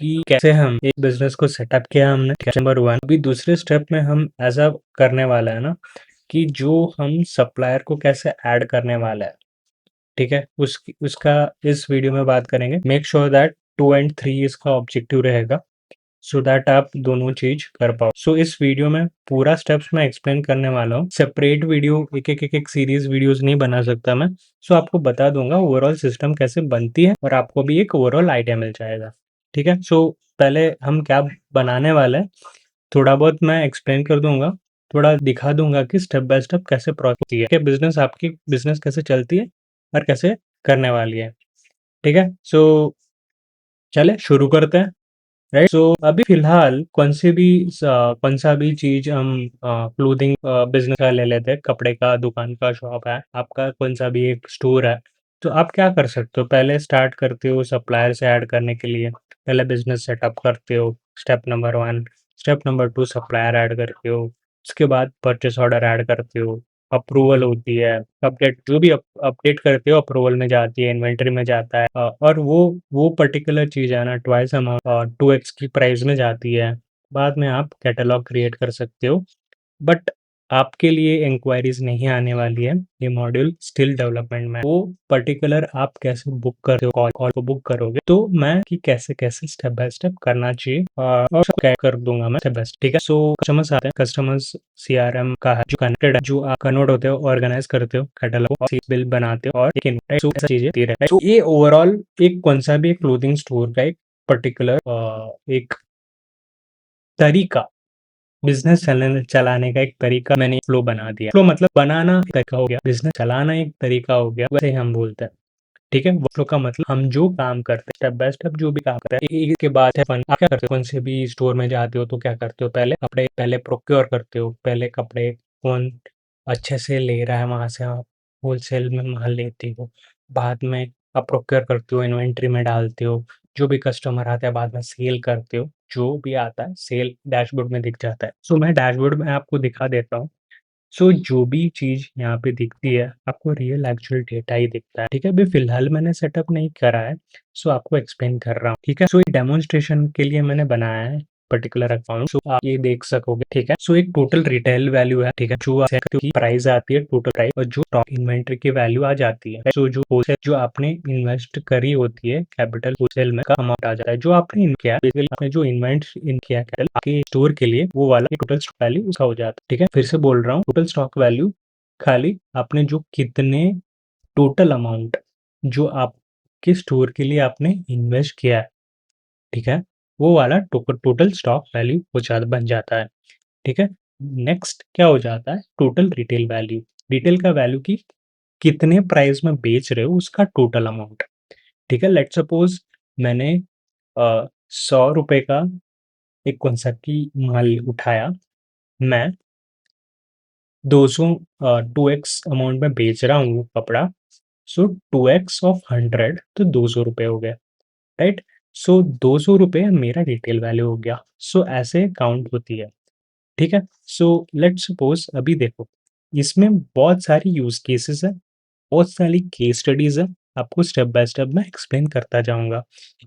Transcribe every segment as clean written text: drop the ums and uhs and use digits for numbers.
कि कैसे हम एक बिजनेस को सेटअप किया हमने, नंबर वन। अभी दूसरे स्टेप में हम ऐसा करने वाला है ना कि जो हम सप्लायर को कैसे ऐड करने वाला है, ठीक है, उसका इस वीडियो में बात करेंगे। मेक श्योर दैट 2 और 3 इसका ऑब्जेक्टिव रहेगा, सो दैट आप दोनों चीज कर पाओ। सो इस वीडियो में पूरा स्टेप्स मैं एक्सप्लेन करने वाला हूँ। सेपरेट वीडियो एक सीरीज वीडियोस नहीं बना सकता मैं। सो आपको बता दूंगा ओवरऑल सिस्टम कैसे बनती है और आपको भी एक ओवरऑल आइडिया मिल जाएगा। ठीक है, सो पहले हम क्या बनाने वाले हैं, थोड़ा बहुत मैं एक्सप्लेन कर दूंगा, थोड़ा दिखा दूंगा कि स्टेप बाय स्टेप कैसे प्रोसेस होती है कि बिजनेस आपकी बिजनेस कैसे चलती है और कैसे करने वाली है। ठीक है, सो चले शुरू करते हैं। राइट, सो अभी फिलहाल कौन सा भी चीज हम क्लोथिंग बिजनेस का ले लेते हैं, कपड़े का दुकान का शॉप है आपका, कौन सा भी एक स्टोर है, तो आप क्या कर सकते हो, पहले स्टार्ट करते हो सप्लायर से ऐड करने के लिए, पहले बिजनेस सेटअप करते हो, step number 1। Step number 2 supplier add करते हो, उसके बाद परचेस ऑर्डर ऐड करते हो, अप्रूवल होती है, अपडेट जो भी अपडेट करते हो अप्रूवल में जाती है, इन्वेंटरी में जाता है, और वो पर्टिकुलर चीज़ है ना ट्वाइस अमाउंट और 2x की प्राइस में जाती है। बाद में आप कैटलॉग क्रिएट कर सकते हो, बट आपके लिए इंक्वायरीज नहीं आने वाली है, ये मॉड्यूल स्टिल डेवलपमेंट में है। वो पर्टिकुलर आप कैसे बुक करते हो, कॉल को बुक करोगे, तो मैं कि कैसे कैसे स्टेप बाय स्टेप करना चाहिए और सब क्या कर दूंगा मैं स्टेप बाय स्टेप। ठीक है, सो कस्टमर्स आते हैं, कस्टमर्स सीआरएम का है जो कनेक्टेड है, जो आप कन्वर्ट होते हो, ऑर्गेनाइज करते हो कैटलॉग और बिल बनाते हो और सो ऐसा चीजें होती रहती है। सो ये ओवरऑल एक कौन सा भी क्लोथिंग स्टोर का एक पर्टिकुलर एक तरीका, बिजनेस चलाने का एक तरीका मैंने फ्लो बना दिया। फ्लो मतलब बनाना एक तरीका हो गया, बिजनेस चलाना एक तरीका हो गया, वैसे हम बोलते हैं। ठीक है, फ्लो का मतलब हम जो काम करते हैं स्टेप बाय स्टेप जो भी काम करते हैं, एक के बाद है फन। आप क्या करते हो, कौन से भी स्टोर में जाते हो तो क्या करते हो, पहले कपड़े पहले प्रोक्योर करते हो, पहले कपड़े कौन अच्छे से ले रहा है वहां से आप होलसेल में माल लेते हो, बाद में आप प्रोक्योर करते हो, इन्वेंट्री में डालते हो, जो भी कस्टमर आता है बाद में सेल करते हो, जो भी आता है सेल डैशबोर्ड में दिख जाता है। सो मैं डैशबोर्ड में आपको दिखा देता हूँ। सो जो भी चीज़ यहाँ पे दिखती है आपको रियल एक्चुअल डेटा ही दिखता है। ठीक है, अभी फिलहाल मैंने सेटअप नहीं करा है, सो आपको एक्सप्लेन कर रहा हूँ। ठीक है, सो डेमोन्स्ट्रेशन के लिए मैंने बनाया है पर्टिकुलर अकाउंट, सो आप ये देख सकोगे। ठीक है, सो एक टोटल रिटेल वैल्यू है, ठीक है, जो की प्राइस आती है टोटल प्राइस, और जो स्टॉक इन्वेंट्री की वैल्यू आ जाती है, सो जो होलसेल जो आपने इन्वेस्ट करी होती है कैपिटल होलसेल में का अमाउंट आ जाता है, जो आपने इन किया बेसिकली आपने जो इन्वेंट इन किया कैपिटल आपके स्टोर के लिए, वो वाला टोटल स्टॉक वैल्यू उसका हो जाता है। ठीक है, फिर से बोल रहा हूँ, टोटल स्टॉक वैल्यू खाली आपने जो कितने टोटल अमाउंट जो आपके स्टोर के लिए आपने इन्वेस्ट किया है, ठीक है, वो वाला टोटल स्टॉक वैल्यू हो जाता बन जाता है। ठीक है, नेक्स्ट क्या हो जाता है, टोटल रिटेल वैल्यू, रिटेल का वैल्यू की कितने प्राइस में बेच रहे हो उसका टोटल अमाउंट। ठीक है, लेट सपोज मैंने 100 रुपए का एक कौन सा की माल उठाया, मैं 200 2x अमाउंट में बेच रहा हूँ कपड़ा, सो 2x ऑफ 100 तो 200 रुपये हो गया। राइट, सो 200 रुपये मेरा रिटेल वैल्यू हो गया। सो ऐसे काउंट होती है। ठीक है, सो लेट सपोज अभी देखो, इसमें बहुत सारी यूज केसेस है, बहुत सारी केस स्टडीज है, आपको स्टेप बाय स्टेप मैं एक्सप्लेन करता जाऊंगा।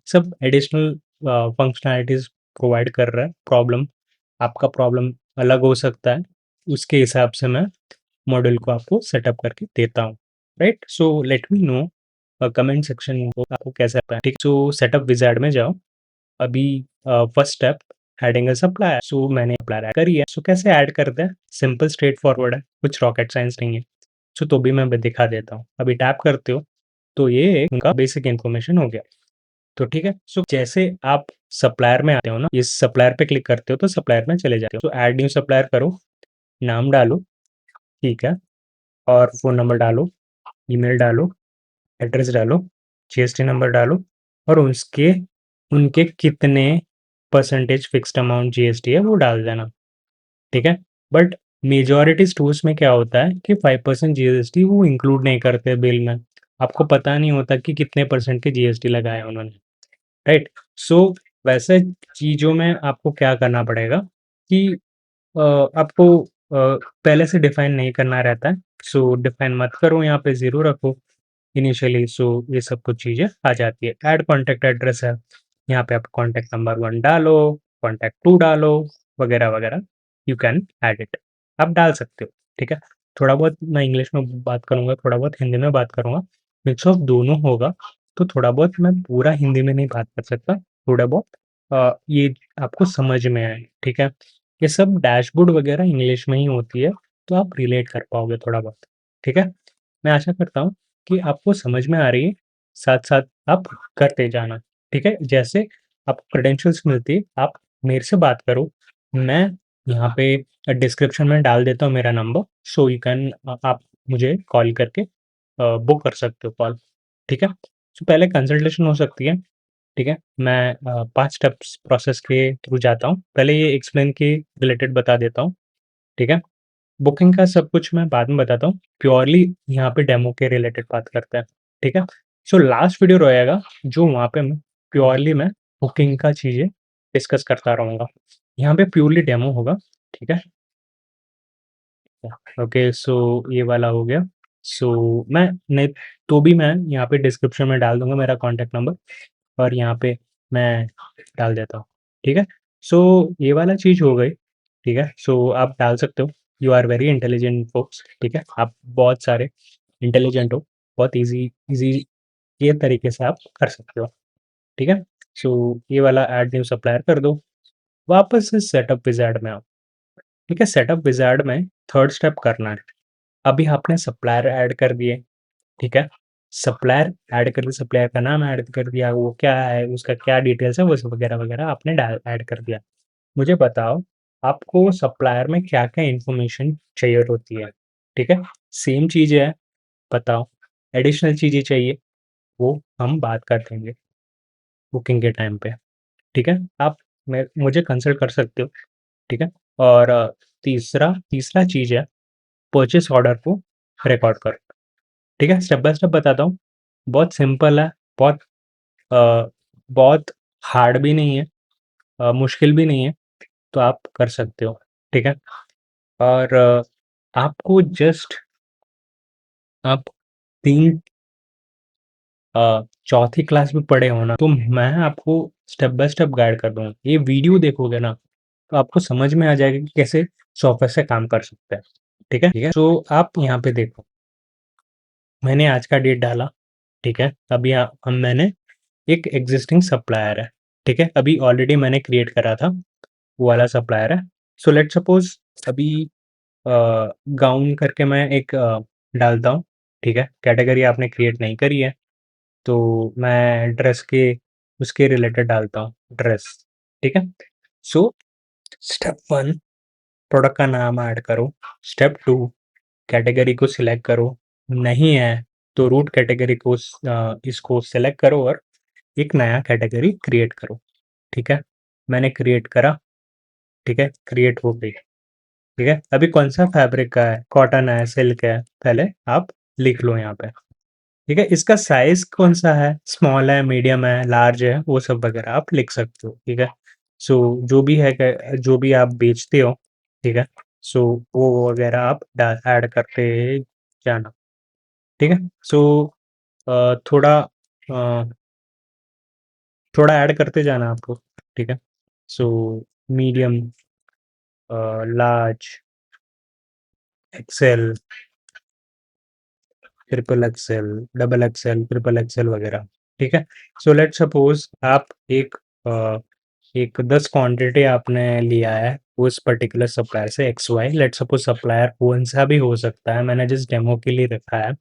सब एडिशनल फंक्शनैलिटीज प्रोवाइड कर रहा है। प्रॉब्लम आपका प्रॉब्लम अलग हो सकता है, उसके हिसाब से मैं मॉडल को आपको सेटअप करके देता हूँ। Right, so let me know comment section को आपको कैसा लगता है। ठीक, सो सेटअप विजार्ड में जाओ। अभी first step adding a supplier, so मैंने सप्लायर ऐड करी है। सो कैसे ऐड करते हैं, सिंपल स्ट्रेट फॉरवर्ड है, कुछ रॉकेट साइंस नहीं है। सो तो भी मैं दिखा देता हूँ। अभी टैप करते हो तो ये उनका बेसिक इन्फॉर्मेशन हो गया। तो ठीक है, सो जैसे आप सप्लायर में आते हो ना, इस सप्लायर पे क्लिक करते हो तो सप्लायर में चले जाते हो। तो ऐड न्यू सप्लायर करो, नाम डालो, ठीक है, और फ़ोन नंबर डालो, ईमेल डालो, एड्रेस डालो, जीएसटी नंबर डालो, और उसके उनके कितने परसेंटेज फिक्स्ड अमाउंट जीएसटी है वो डाल देना। ठीक है, बट मेजॉरिटी स्टोर्स में क्या होता है कि 5% जीएसटी वो इंक्लूड नहीं करते बिल में, आपको पता नहीं होता कि कितने परसेंट के जीएसटी लगाए उन्होंने। राइट, सो वैसे चीज़ों में आपको क्या करना पड़ेगा कि आपको पहले से डिफाइन नहीं करना रहता है। सो डिफाइन मत करो, यहाँ पे ज़ीरो रखो इनिशियली। सो ये सब कुछ चीज़ें आ जाती है। ऐड कॉन्टैक्ट एड्रेस है, यहाँ पे आप कॉन्टैक्ट नंबर 1 डालो, कॉन्टैक्ट 2 डालो, वगैरह-वगैरह, यू कैन ऐड इट। आप डाल सकते हो, ठीक है? थोड़ा बहुत मैं इंग्लिश में बात करूँगा, थोड़ा बहुत हिंदी में बात करूँगा, मिक्स ऑफ दोनों होगा, तो थोड़ा बहुत मैं पूरा हिंदी में नहीं बात कर सकता, थोड़ा बहुत ये आपको समझ में आए, ठीक है? ये सब डैशबोर्ड वगैरह इंग्लिश में ही होती है, तो आप रिलेट कर पाओगे थोड़ा बहुत, ठीक है? मैं आशा करता हूँ कि आपको समझ में आ रही है, साथ-साथ आप करते जाना, ठीक है? जैसे आपको क्रेडेंशियल्स मिलती है, आप मेरे से बात करो, मैं यहाँ पे डिस्क्रिप्शन में डाल देता हूँ मेरा नंबर, सो यू कैन आप मुझे कॉल करके बुक कर सकते हो कॉल, ठीक है? सो पहले कंसल्टेशन हो सकती है, ठीक है? मैं 5 स्टेप्स प्रोसेस के थ्रू जाता हूँ। पहले ये एक्सप्लेन के रिलेटेड बता देता हूँ, ठीक है? बुकिंग का सब कुछ मैं बाद में बताता हूँ। प्योरली यहाँ पे डेमो के रिलेटेड बात करते हैं, ठीक है? सो लास्ट वीडियो रहेगा जो वहाँ पे मैं बुकिंग का चीज़ें डिस्कस करता रहूँगा। यहाँ पे प्योरली डेमो होगा, ठीक है? ओके, सो ये वाला हो गया। सो मैं नहीं तो भी मैं यहाँ पे डिस्क्रिप्शन में डाल दूँगा मेरा कॉन्टैक्ट नंबर और यहाँ पे मैं डाल देता हूँ, ठीक है? सो ये वाला चीज़ हो गई, ठीक है? सो आप डाल सकते हो, यू आर वेरी इंटेलिजेंट फ़ोक्स, ठीक है? आप बहुत सारे इंटेलिजेंट हो, बहुत ईज़ी ये तरीके से आप कर सकते हो, ठीक है? सो ये वाला ऐड न्यू सप्लायर कर दो, वापस से सेटअप विज़ार्ड में आओ, ठीक है? सेटअप विज़ार्ड में थर्ड स्टेप करना है। अभी आपने सप्लायर ऐड कर दिए, ठीक है? सप्लायर ऐड कर दिया, सप्लायर का नाम ऐड कर दिया, वो क्या है, उसका क्या डिटेल्स है, वो सब वगैरह-वगैरह आपने डाल ऐड कर दिया। मुझे बताओ, आपको सप्लायर में क्या-क्या इन्फॉर्मेशन चाहिए होती है, ठीक है? सेम चीज़ है, बताओ, एडिशनल चीज़ें चाहिए, वो हम बात कर देंगे बुकिंग के टाइम पे, ठीक है? आप मैं मुझे कंसल्ट कर सकते हो, ठीक है? और तीसरा तीसरा चीज़ है, परचेज़ ऑर्डर को रिकॉर्ड करो, ठीक है? स्टेप बाय स्टेप बताता हूँ, बहुत सिंपल है, बहुत बहुत हार्ड भी नहीं है, मुश्किल भी नहीं है, तो आप कर सकते हो, ठीक है? और आपको जस्ट आप 3 चौथी क्लास में पढ़े हो ना, तो मैं आपको स्टेप बाय स्टेप गाइड कर दूँगा। ये वीडियो देखोगे ना, तो आपको समझ में आ जाएगा कि कैसे सॉफ्टवेयर से काम कर सकते हैं, ठीक है? ठीक है? तो आप यहाँ पे देखो, मैंने आज का डेट डाला, ठीक है? अभी हम मैंने एक एग्ज़िस्टिंग सप्लायर है, ठीक है? अभी ऑलरेडी मैंने क्रिएट करा था, वो वाला सप्लायर है। सो लेट्स सपोज़ अभी अ, गाउन करके मैं एक डालता हूँ, ठीक है? कैटेगरी आपने क्रिएट नहीं करी है, तो मैं ड्रेस के उसके रिलेटेड डालता हूँ, ड्रेस, ठीक है? सो स्टेप 1 प्रोडक्ट का नाम ऐड करो, स्टेप 2 कैटेगरी को सिलेक्ट करो, नहीं है तो रूट कैटेगरी को इसको सिलेक्ट करो और एक नया कैटेगरी क्रिएट करो, ठीक है? मैंने क्रिएट करा, ठीक है? क्रिएट हो गई, ठीक है? अभी कौन-सा फैब्रिक का है, कॉटन है, सिल्क है, पहले आप लिख लो यहाँ पे, ठीक है? इसका साइज़ कौन-सा है, स्मॉल है, मीडियम है, लार्ज है, वो सब वगैरह आप लिख सकते हो, ठीक है? सो जो भी है क जो भी आप बेचते हो, ठीक है? सो वो वगैरह आप डा ऐड करते जाना, ठीक है? सो थोड़ा थोड़ा ऐड करते जाना आपको, ठीक है? So medium, large, XL, triple XL, double XL, triple XL वगैरह, ठीक है? सो लेट्स सपोज़ आप अ, एक 10 क्वांटिटी आपने लिया है उस पर्टिकुलर सप्लायर से X Y, let's suppose supplier कौन-सा भी हो सकता है, मैंने जस्ट डेमो के लिए रखा है,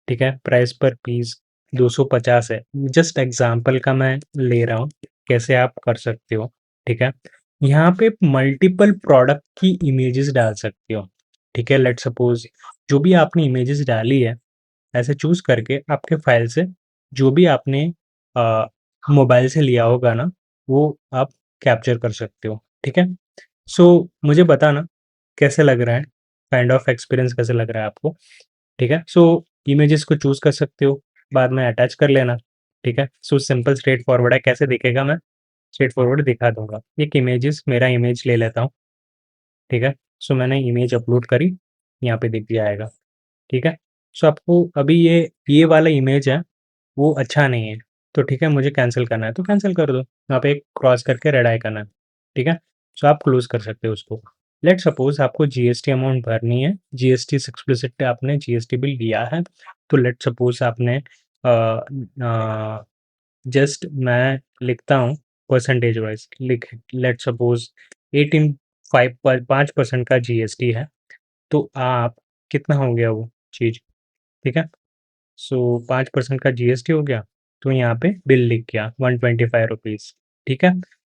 ठीक है? प्राइस पर पीस 250 है, जस्ट एग्ज़ाम्पल का मैं ले रहा हूँ, कैसे आप कर सकते हो, ठीक है? यहाँ पे मल्टीपल प्रोडक्ट की इमेजेस डाल सकते हो, ठीक है? लेट्स सपोज़ जो भी आपने इमेजेस डाली है, ऐसे चूज़ करके आपके फ़ाइल से जो भी आपने अ, मोबाइल से लिया होगा ना, वो आप कैप्चर कर सकते हो, ठीक है? सो मुझे बताना कैसे लग रहा है? काइंड ऑफ एक्सपीरियंस कैसे लग रहा है आपको? ठीक है? सो इमेजेस को चूज़ कर सकते हो, बाद में अटैच कर लेना, ठीक है? सो सिंपल स्ट्रेट फॉरवर्ड है, कैसे दिखेगा मैं स्ट्रेट फॉरवर्ड दिखा दूँगा। एक इमेजेस मेरा इमेज ले लेता हूँ, ठीक है? सो मैंने इमेज अपलोड करी, यहाँ पे दिख जाएगा, ठीक है? सो आपको अभी ये वाला इमेज है, वो अच्छा नहीं है, तो ठीक है, मुझे कैंसल करना है तो कैंसल कर दो, वहाँ पे एक क्रॉस करके रेड आई करना है, ठीक है? सो आप क्लोज कर सकते हो उसको। लेट्स सपोज आपको जीएसटी अमाउंट भरनी है, जीएसटी एक्सप्लिसिट आपने जीएसटी बिल लिया है, तो लेट्स सपोज आपने जस्ट मैं लिखता हूँ परसेंटेज वाइज, लिख लेट्स सपोज 18 5% का जीएसटी है, तो आप कितना हो गया वो चीज़, ठीक है? सो 5% का जीएसटी हो गया, तो यहाँ पे बिल लिख गया 125 रुपीज़, ठीक है?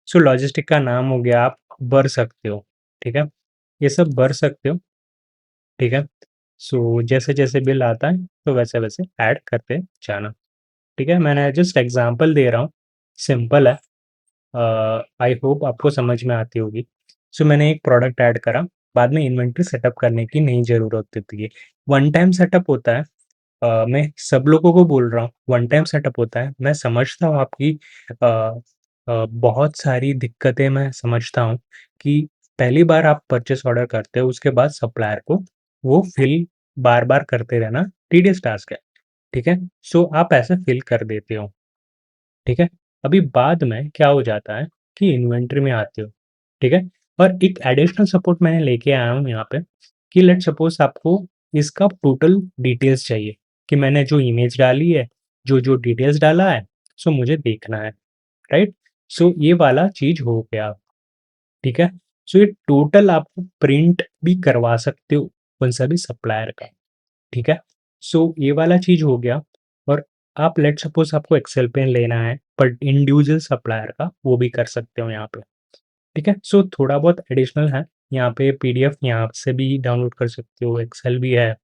सो लॉजिस्टिक का नाम हो गया, आप भर सकते हो, ठीक है? ये सब भर सकते हो, ठीक है? सो जैसे जैसे बिल आता है तो वैसे वैसे ऐड करते जाना, ठीक है? मैंने जस्ट एग्जांपल दे रहा हूँ, सिंपल है। आई होप आपको समझ में आती होगी। सो मैंने एक प्रोडक्ट ऐड करा, बाद में इन्वेंट्री सेटअप करने की नहीं ज़रूरत होती है। वन टाइम सेटअप होता है। मैं सब लोगों को बोल रहा हूँ, वन टाइम सेटअप होता है। मैं समझता हूँ आपकी अ बहुत सारी दिक्कतें मैं समझता हूँ कि पहली बार आप परचेस ऑर्डर करते हो, उसके बाद सप्लायर को वो फिल बार-बार करते रहना टीडियस टास्क है, ठीक है? सो आप ऐसे फिल कर देते हो, ठीक है? अभी बाद में क्या हो जाता है कि इन्वेंटरी में आते हो, ठीक है? और एक एडिशनल सपोर्ट मैंने लेके आया हूँ यहाँ पे कि लेट्स सपोज़ आपको इसका टोटल डिटेल्स चाहिए कि मैंने जो इमेज डाली है, जो-जो डिटेल्स डाला है, सो मुझे देखना है, राइट? सो ये वाला चीज़ हो गया, ठीक है? सो ये टोटल आप प्रिंट भी करवा सकते हो उन सभी सप्लायर का, ठीक है? सो ये वाला चीज़ हो गया। और आप लेट्स सपोज़ आपको एक्सेल पेन लेना है, पर इंडिविजुअल सप्लायर का, वो भी कर सकते हो यहाँ पे, ठीक है? सो थोड़ा बहुत एडिशनल है, यहाँ पे पीडीएफ यहाँ से भी डाउनलोड कर सकते हो, एक्सेल भी है,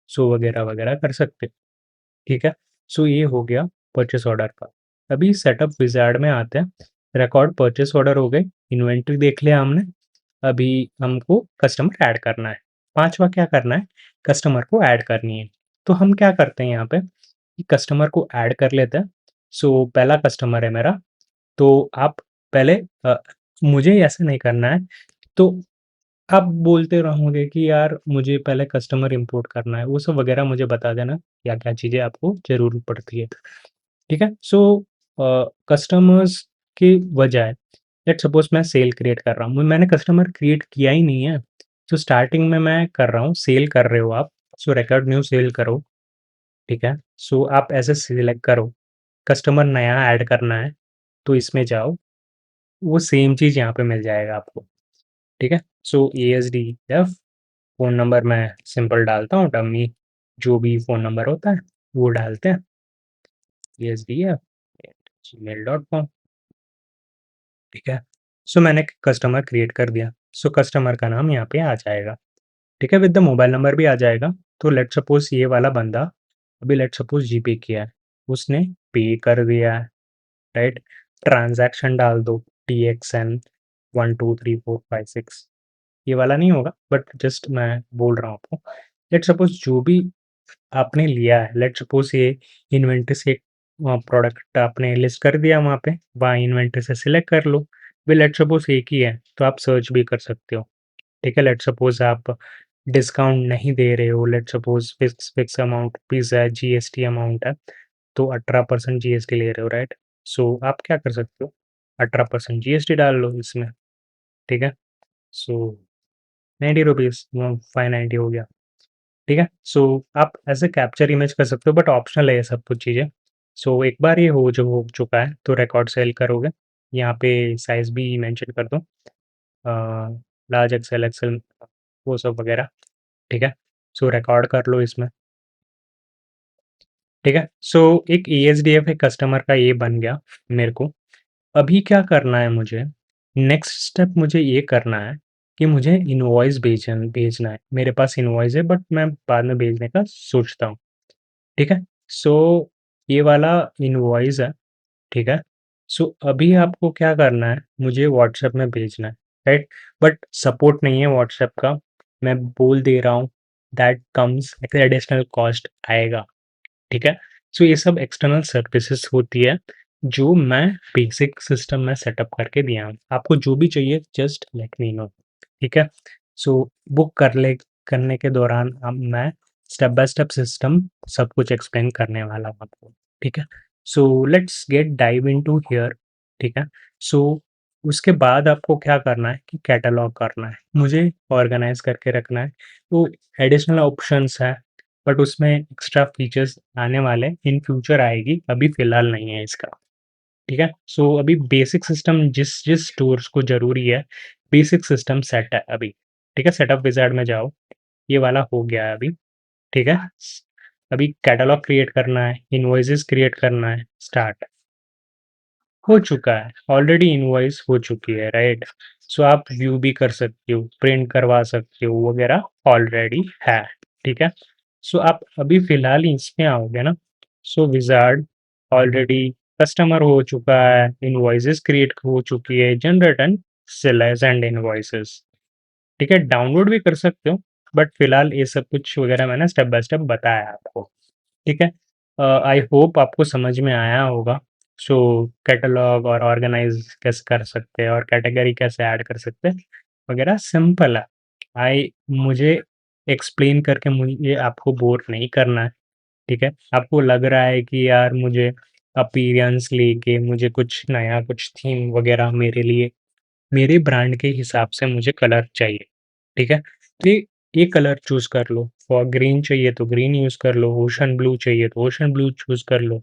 सो वगैरह-वगैरह कर सकते हो, ठीक है? सो ये हो गया परचेस ऑर्डर का। अभी सेटअप विज़ार्ड में आते हैं, रिकॉर्ड परचेस ऑर्डर हो गए, इन्वेंटरी देख लिया हमने, अभी हमको कस्टमर ऐड करना है। 5वां क्या करना है, कस्टमर को ऐड करनी है। तो हम क्या करते हैं यहाँ पे कि कस्टमर को ऐड कर लेते हैं। सो पहला कस्टमर है मेरा, तो आप पहले मुझे ऐसा नहीं करना है, तो आप बोलते रहोगे कि यार मुझे पहले कस्टमर इंपोर्ट करना है, वो सब वगैरह मुझे बता देना, क्या-क्या चीज़ें आपको ज़रूरत पड़ती है, ठीक है? सो कस्टमर्स के बजाय लेट्स सपोज़ मैं सेल क्रिएट कर रहा हूँ, मैंने कस्टमर क्रिएट किया ही नहीं है, तो स्टार्टिंग में मैं कर रहा हूँ, सेल कर रहे हो आप, सो रिकॉर्ड न्यू सेल करो, ठीक है? सो आप ऐसे सिलेक्ट करो, कस्टमर नया ऐड करना है, तो इसमें जाओ, वो सेम चीज़ यहाँ पे मिल जाएगा आपको, ठीक है? सो एएसडीएफ फ़ोन नंबर मैं सिंपल डालता हूँ, डमी जो भी फ़ोन नंबर होता है, वो डालते हैं, एएसडीएफ@gmail.com, ठीक है? सो मैंने कस्टमर क्रिएट कर दिया, सो कस्टमर का नाम यहाँ पे आ जाएगा, ठीक है? विद द मोबाइल नंबर भी आ जाएगा। तो लेट्स सपोज़ ये वाला बंदा अभी लेट्स सपोज़ जीपे किया है, उसने पे कर दिया है, राइट? ट्रांज़ैक्शन डाल दो, टीएक्सएन 1 2 3 4 5 6, ये वाला नहीं होगा, बट जस्ट मैं बोल रहा हूँ आपको। लेट्स सपोज़ जो भी आपने लिया है, लेट्स सपोज़ ये इन्वेंटरी से एक प्रोडक्ट आपने लिस्ट कर दिया वहाँ पे, वहाँ इन्वेंटरी से सिलेक्ट कर लो। फिर लेट्स सपोज़ एक ही है, तो आप सर्च भी कर सकते हो, ठीक है? लेट्स सपोज़ आप डिस्काउंट नहीं दे रहे हो, let's suppose fix fix amount rupees है, जीएसटी अमाउंट है, तो 18% जीएसटी ले रहे हो, राइट? सो आप क्या कर सकते हो, 18% जीएसटी डाल लो इसमें, ठीक है? सो 90 रुपीज़ 590 हो गया, ठीक है? सो आप ऐसे कैप्चर इमेज कर सकते हो, बट ऑप्शनल है ये सब कुछ चीज़ें। सो एक बार ये हो चुका है, तो रिकॉर्ड सेल करोगे, यहाँ पे साइज़ भी मेंशन कर दो, लार्ज एक्सेल, एक्सेल, वो सब वगैरह, ठीक है? सो रिकॉर्ड कर लो इसमें, ठीक है? सो एक ईएसडीएफ एक कस्टमर का ये बन गया मेरे को। अभी क्या करना है मुझे, नेक्स्ट स्टेप मुझे ये करना है कि मुझे इनवॉइस भेजना है। मेरे पास इनवॉइस है, बट मैं बाद में भेजने का सोचता हूँ, ठीक है? सो ये वाला इनवॉइस है, ठीक है? सो अभी आपको क्या करना है, मुझे व्हाट्सएप में भेजना है, राइट? बट सपोर्ट नहीं है व्हाट्सएप का, मैं बोल दे रहा हूँ, दैट कम्स एडिशनल कॉस्ट आएगा, ठीक है? सो ये सब एक्सटर्नल सर्विसेज़ होती है, जो मैं बेसिक सिस्टम में सेटअप करके दिया हूँ। आपको जो भी चाहिए जस्ट लेट मी नो, ठीक है? सो बुक करने के दौरान अब मैं स्टेप बाय स्टेप सिस्टम सब कुछ एक्सप्लेन करने वाला हूँ आपको, ठीक है? So let's get dive into here, ठीक है? सो उसके बाद आपको क्या करना है कि कैटलॉग करना है, मुझे ऑर्गेनाइज करके रखना है। तो एडिशनल ऑप्शंस है, बट उसमें एक्स्ट्रा फीचर्स आने वाले हैं, इन फ्यूचर आएगी, अभी फिलहाल नहीं है इसका, ठीक है? सो अभी बेसिक सिस्टम जिस जिस टूल्स को ज़रूरी है, बेसिक सिस्टम सेट है अभी, ठीक है? सेटअप विज़ार्ड में जाओ, ये वाला हो गया है अभी, ठीक है? अभी कैटलॉग क्रिएट करना है, इनवॉइसेस क्रिएट करना है, स्टार्ट। हो चुका है, ऑलरेडी इनवॉइस हो चुकी है, राइट? सो आप व्यू भी कर सकते हो, प्रिंट करवा सकते हो वगैरह, ऑलरेडी है, ठीक है? सो आप अभी फिलहाल इसमें आओगे ना, सो विजार्ड ऑलरेडी कस्टमर हो चुका है, इनवॉइसेस क्रिएट हो चुकी है, generate and sellers and invoices, ठीक है? डाउनलोड भी कर सकते हो, बट फिलहाल ये सब कुछ वगैरह मैंने स्टेप बाय स्टेप बताया आपको, ठीक है? आई होप आपको समझ में आया होगा। सो कैटलॉग और ऑर्गेनाइज कैसे कर सकते हैं और कैटेगरी कैसे ऐड कर सकते हैं वगैरह, सिंपल है। आई मुझे एक्सप्लेन करके मुझे आपको बोर नहीं करना है, ठीक है? आपको लग रहा है कि यार मुझे अपीयरेंस लेके मुझे कुछ नया, कुछ थीम वगैरह मेरे लिए, मेरे ब्रांड के हिसाब से मुझे कलर चाहिए, ठीक है? तो ये कलर चूज़ कर लो, फॉर ग्रीन चाहिए तो ग्रीन यूज़ कर लो, ओशन ब्लू चाहिए तो ओशन ब्लू चूज़ कर लो,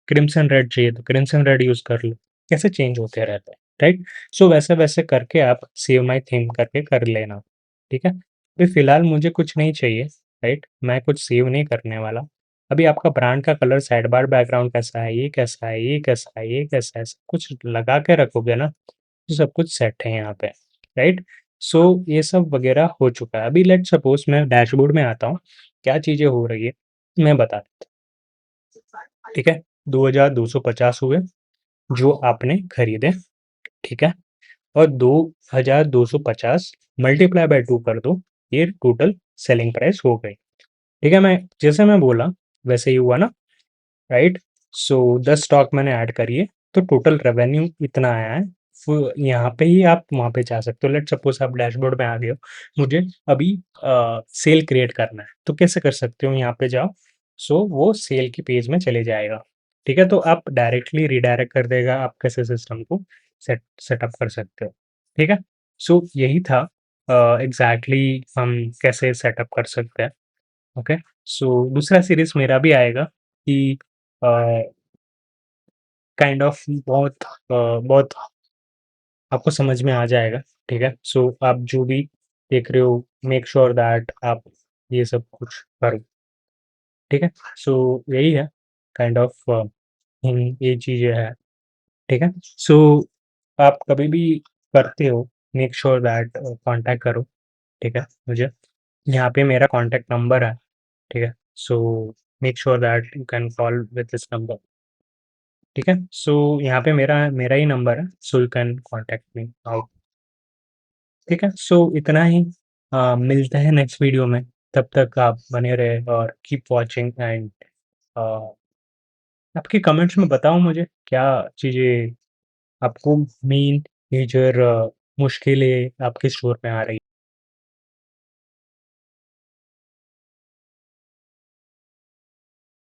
क्रिम्सन रेड चाहिए तो क्रिम्सन रेड यूज़ कर लो, कैसे चेंज होते रहते हैं, राइट? सो वैसे-वैसे करके आप सेव माय थीम करके कर लेना, ठीक है? अभी फ़िलहाल मुझे कुछ नहीं चाहिए, राइट? मैं कुछ सेव नहीं करने वाला। अभी आपका ब्रांड का कलर, साइड बार बैकग्राउंड कैसा है, ये कैसा है, ये कैसा है, ये कैसा है, सब कुछ लगा के रखोगे ना, तो सब कुछ सेट है यहाँ पे, राइट? सो ये सब वगैरह हो चुका है। अभी लेट्स सपोज़ मैं डैशबोर्ड में आता हूँ, क्या चीज़ें हो रही है, मैं बता देता हूँ, ठीक है? 2250 हुए, जो आपने खरीदे, ठीक है? और 2250 मल्टीप्लाई बाय 2 कर दो, ये टोटल सेलिंग प्राइस हो गई, ठीक है? मैं जैसे मैं बोला, वैसे ही हुआ ना, राइट? सो 10 स्टॉक मैंने ऐड करी है, तो टोटल रेवेन्यू इतना आया है। यहाँ पे ही आप वहाँ पे जा सकते हो। लेट्स सपोज़ आप डैशबोर्ड में आ गए हो, मुझे अभी सेल क्रिएट करना है, तो कैसे कर सकते हो? यहाँ पे जाओ, सो वो सेल के पेज में चले जाएगा, ठीक है? तो आप डायरेक्टली रिडायरेक्ट कर देगा, आप कैसे सिस्टम को सेटअप कर सकते हो, ठीक है? सो यही था एग्ज़ैक्टली हम कैसे सेटअप कर सकते हैं, ओके? सो दूसरा सीरीज़ मेरा भी आएगा कि अ, काइंड ऑफ बहुत आपको समझ में आ जाएगा, ठीक है? सो आप जो भी देख रहे हो, मेक श्योर दैट आप ये सब कुछ करो, ठीक है? सो यही है काइंड ऑफ ये चीज़ें हैं, ठीक है? सो आप कभी भी करते हो, मेक श्योर दैट कॉन्टैक्ट करो, ठीक है? मुझे यहाँ पे मेरा कॉन्टैक्ट नंबर है, ठीक है? So make sure that you can call with this number, ठीक है? सो यहाँ पे मेरा मेरा ही नंबर है, so you can contact me out, ठीक है? सो इतना ही, मिलते हैं नेक्स्ट वीडियो में, तब तक आप बने रहे और कीप वॉचिंग एंड आपके कमेंट्स में बताओ मुझे क्या चीज़ें आपको मेन मेजर मुश्किलें आपके स्टोर में आ रही